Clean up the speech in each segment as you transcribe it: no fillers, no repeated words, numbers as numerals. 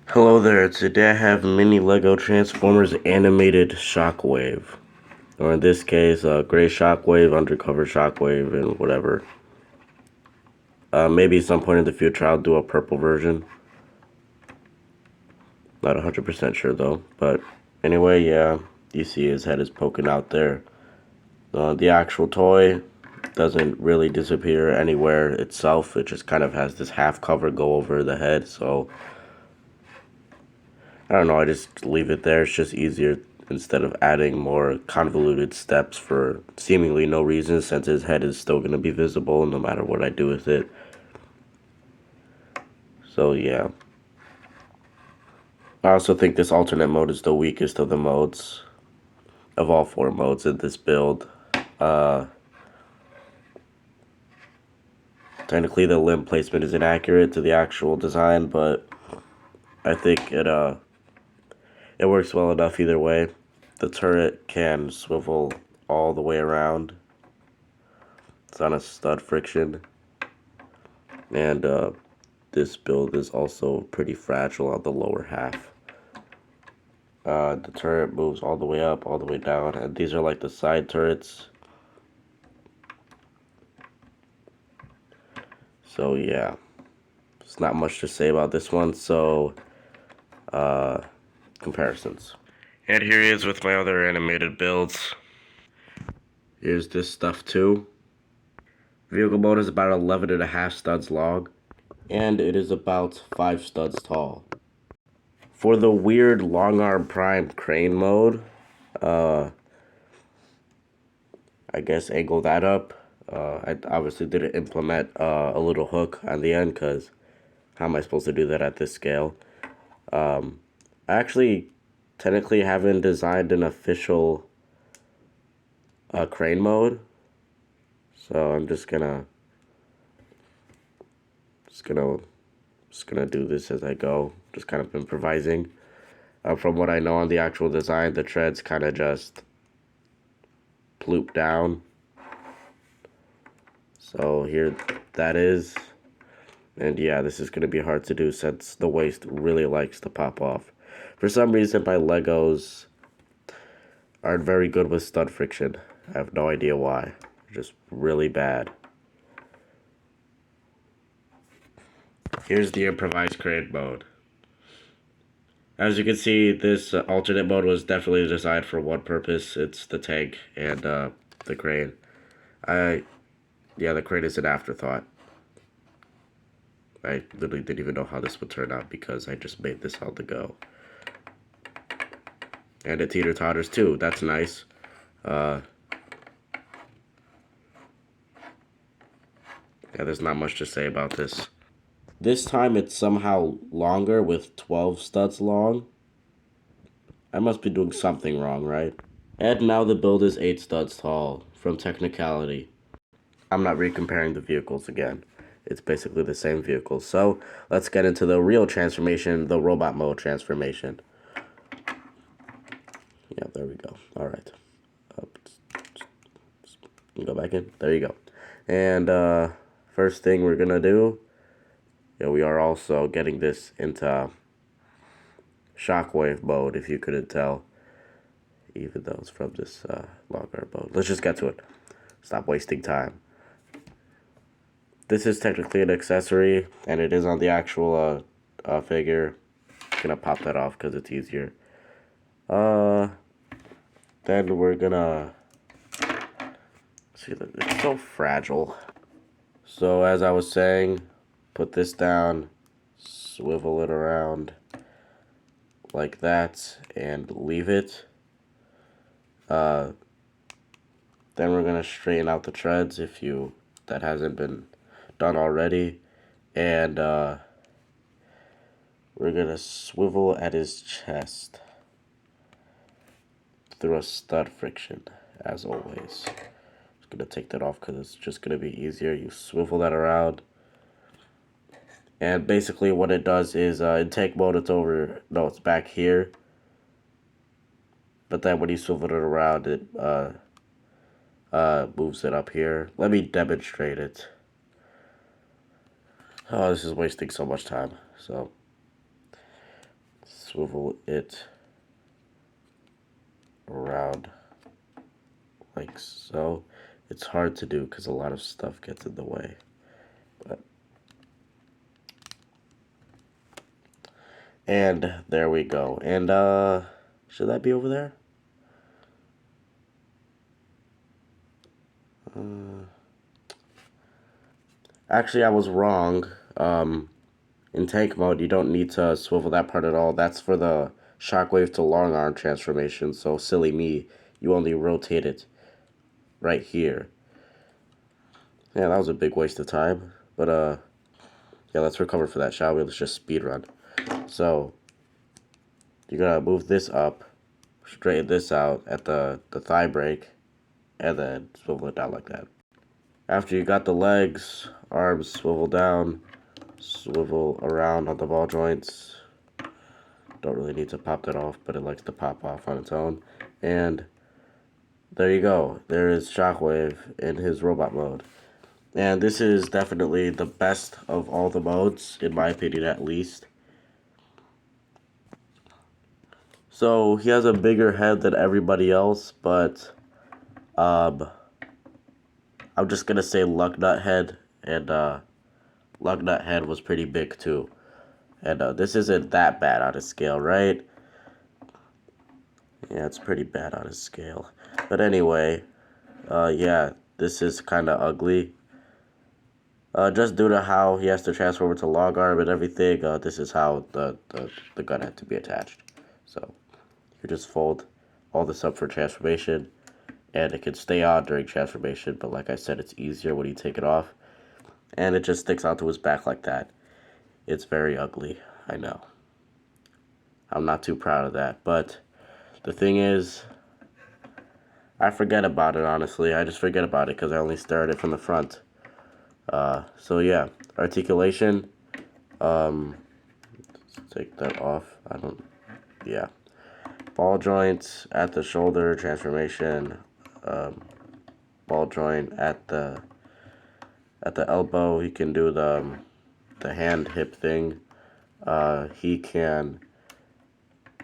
Hello there, today I have mini Lego Transformers animated Shockwave. Or in this case, gray Shockwave, undercover Shockwave, and whatever. Maybe at some point in the future I'll do a purple version. Not 100% sure though. But anyway, yeah, you see his head is poking out there. The actual toy doesn't really disappear anywhere itself. It just kind of has this half cover go over the head, so I don't know, I just leave it there. It's just easier instead of adding more convoluted steps for seemingly no reason, since his head is still going to be visible no matter what I do with it. So yeah. I also think this alternate mode is the weakest of the modes, of all four modes in this build. Technically the limb placement is inaccurate to the actual design, but I think it works well enough either way. The turret can swivel all the way around. It's on a stud friction. And this build is also pretty fragile on the lower half. The turret moves all the way up, all the way down, and these are like the side turrets. So yeah, there's not much to say about this one. So comparisons. And here he is with my other animated builds. Here's this stuff too. Vehicle mode is about 11.5 studs long, and it is about 5 studs tall. For the weird Longarm Prime crane mode, I guess angle that up. I obviously didn't implement a little hook on the end because how am I supposed to do that at this scale? I actually technically haven't designed an official crane mode, so I'm just gonna do this as I go, just kind of improvising. From what I know on the actual design, the treads kind of just ploop down. So here that is. And yeah, this is going to be hard to do since the waist really likes to pop off. For some reason, my Legos aren't very good with stud friction. I have no idea why. They're just really bad. Here's the improvised crane mode. As you can see, this alternate mode was definitely designed for one purpose. It's the tank and the crane. Yeah, the crane is an afterthought. I literally didn't even know how this would turn out because I just made this on the go. And it teeter-totters too. That's nice. Yeah, there's not much to say about this. This time it's somehow longer with 12 studs long. I must be doing something wrong, right? And now the build is 8 studs tall, from technicality. I'm not recomparing the vehicles again. It's basically the same vehicle. So let's get into the real transformation, the robot mode transformation. Yeah, there we go. All right. Go back in. There you go. And first thing we're gonna do, yeah, we are also getting this into Shockwave mode, if you couldn't tell, even though it's from this Longarm mode. Let's just get to it. Stop wasting time. This is technically an accessory, and it is on the actual figure. I'm gonna pop that off because it's easier. Then we're gonna see that it's so fragile. So as I was saying, put this down, swivel it around like that, and leave it. Then we're gonna straighten out the treads if that hasn't been done already, and we're gonna swivel at his chest through a stud friction, as always. Just gonna take that off because it's just gonna be easier. You swivel that around, and basically what it does is in tank mode it's over. No, it's back here. But then when you swivel it around, it moves it up here. Let me demonstrate it. Oh, this is wasting so much time. So swivel it around like so. It's hard to do because a lot of stuff gets in the way. But and there we go. And should that be over there? Actually, I was wrong. In tank mode, you don't need to swivel that part at all. That's for the Shockwave to Longarm transformation. So silly me, you only rotate it right here. Yeah, that was a big waste of time. But yeah, let's recover for that, shall we? Let's just speed run. So you're gonna move this up, straighten this out at the thigh break, and then swivel it down like that. After you got the legs, arms swivel down, swivel around on the ball joints. Don't really need to pop that off, but it likes to pop off on its own. And there you go. There is Shockwave in his robot mode. And this is definitely the best of all the modes, in my opinion at least. So he has a bigger head than everybody else, but I'm just gonna say Lugnut Head, and Lugnut Head was pretty big too. And this isn't that bad on a scale, right? Yeah, it's pretty bad on a scale. But anyway, yeah, this is kind of ugly. Just due to how he has to transfer over to Longarm and everything, this is how the gun had to be attached. So you just fold all this up for transformation, and it can stay on during transformation, but like I said, it's easier when you take it off. And it just sticks out to his back like that. It's very ugly, I know. I'm not too proud of that, but the thing is, I forget about it, honestly. I just forget about it because I only stare at it from the front. So yeah, articulation. Let's take that off. Yeah. Ball joints at the shoulder, transformation. Ball joint at the elbow. He can do the hand hip thing. He can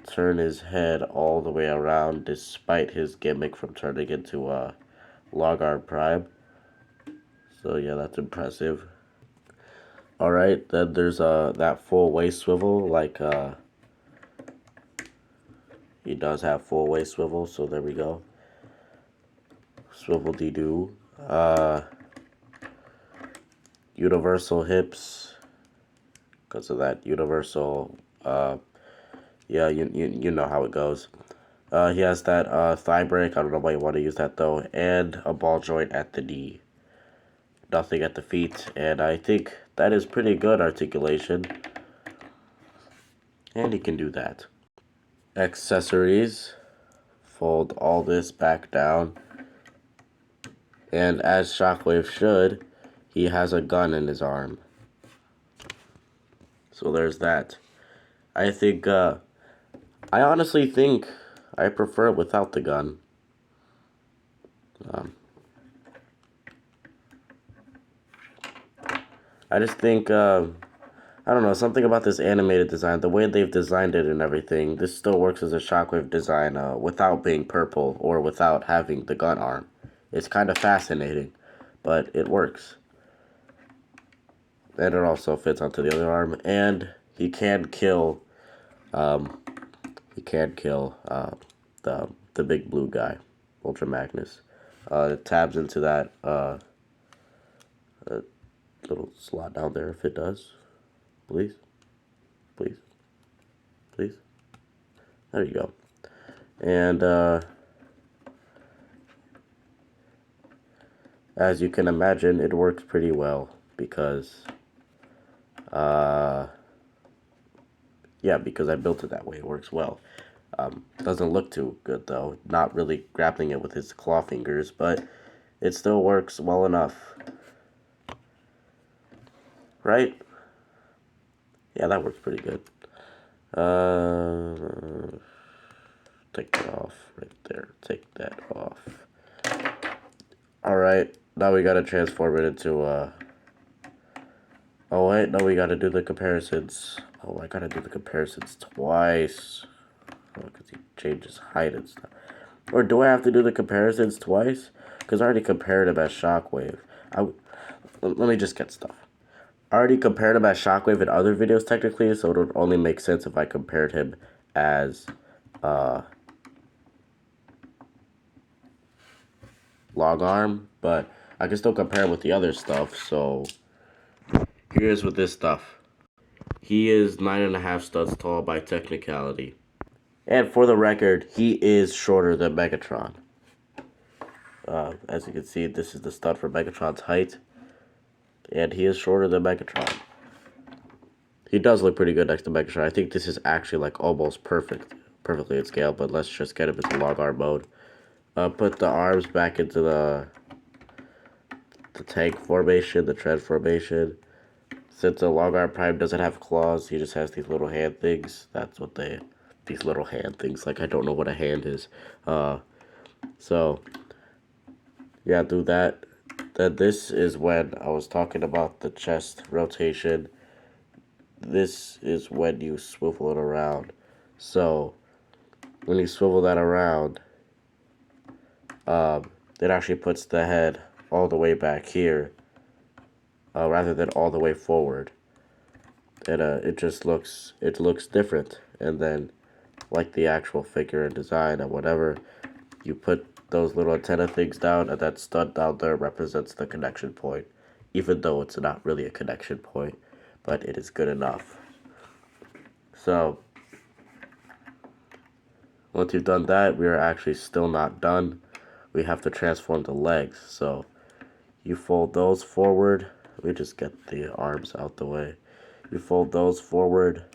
turn his head all the way around despite his gimmick from turning into a Longarm Prime. So yeah, that's impressive. Alright, then there's that full waist swivel, like he does have full waist swivel, so there we go. Swivel de doo. Universal hips, because of that universal, yeah, you know how it goes. He has that thigh break, I don't know why you want to use that though, and a ball joint at the knee. Nothing at the feet, and I think that is pretty good articulation. And he can do that. Accessories. Fold all this back down. And as Shockwave should, he has a gun in his arm. So there's that. I think, I honestly think I prefer it without the gun. I just think, I don't know, something about this animated design, the way they've designed it and everything, this still works as a Shockwave design without being purple or without having the gun arm. It's kind of fascinating, but it works. And it also fits onto the other arm, and he can kill, the big blue guy, Ultra Magnus. It tabs into that little slot down there if it does. Please. Please. Please. There you go. And as you can imagine, it works pretty well because yeah, because I built it that way. It works well. Doesn't look too good though. Not really grabbing it with his claw fingers, but it still works well enough. Right? Yeah, that works pretty good. Take that off right there. Take that off. Alright, now we gotta transform it into oh wait, no, we gotta do the comparisons. Oh, I gotta do the comparisons twice. Because he changes height and stuff. Or do I have to do the comparisons twice? Because I already compared him as Shockwave. Let me just get stuff. I already compared him as Shockwave in other videos technically, so it would only make sense if I compared him as Longarm, but I can still compare him with the other stuff, so here's with this stuff. He is 9.5 studs tall by technicality. And for the record, he is shorter than Megatron. As you can see, this is the stud for Megatron's height. And he is shorter than Megatron. He does look pretty good next to Megatron. I think this is actually like almost perfectly in scale, but let's just get him into Longarm mode. Put the arms back into the tank formation, the tread formation. Since the Longarm Prime doesn't have claws, he just has these little hand things. That's what these little hand things. Like, I don't know what a hand is. So, yeah, do that. Then this is when I was talking about the chest rotation. This is when you swivel it around. So, when you swivel that around, it actually puts the head all the way back here, rather than all the way forward. And it looks different. And then, like the actual figure and design and whatever, you put those little antenna things down, and that stud down there represents the connection point, even though it's not really a connection point, but it is good enough. So, once you've done that, we are actually still not done. We have to transform the legs. So, you fold those forward. Let me just get the arms out the way. You fold those forward,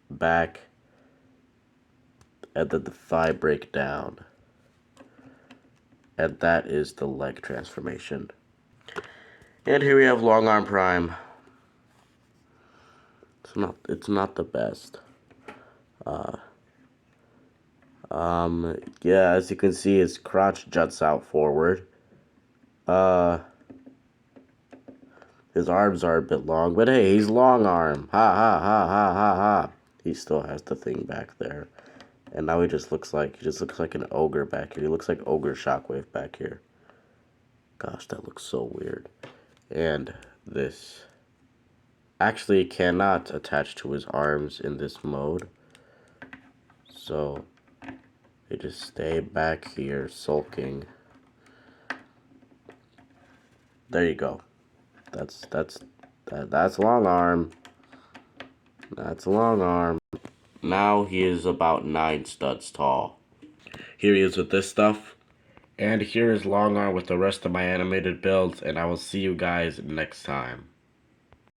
back, and then the thigh break down. And that is the leg transformation. And here we have Longarm Prime. It's not the best. Yeah, as you can see, his crotch juts out forward. His arms are a bit long, but hey, he's Longarm. Ha ha ha ha ha ha. He still has the thing back there. And now he just looks like an ogre back here. He looks like Ogre Shockwave back here. Gosh, that looks so weird. And this actually cannot attach to his arms in this mode. So they just stay back here sulking. There you go. That's Longarm. That's Longarm. Now he is about 9 studs tall. Here he is with this stuff. And here is Longarm with the rest of my animated builds, and I will see you guys next time.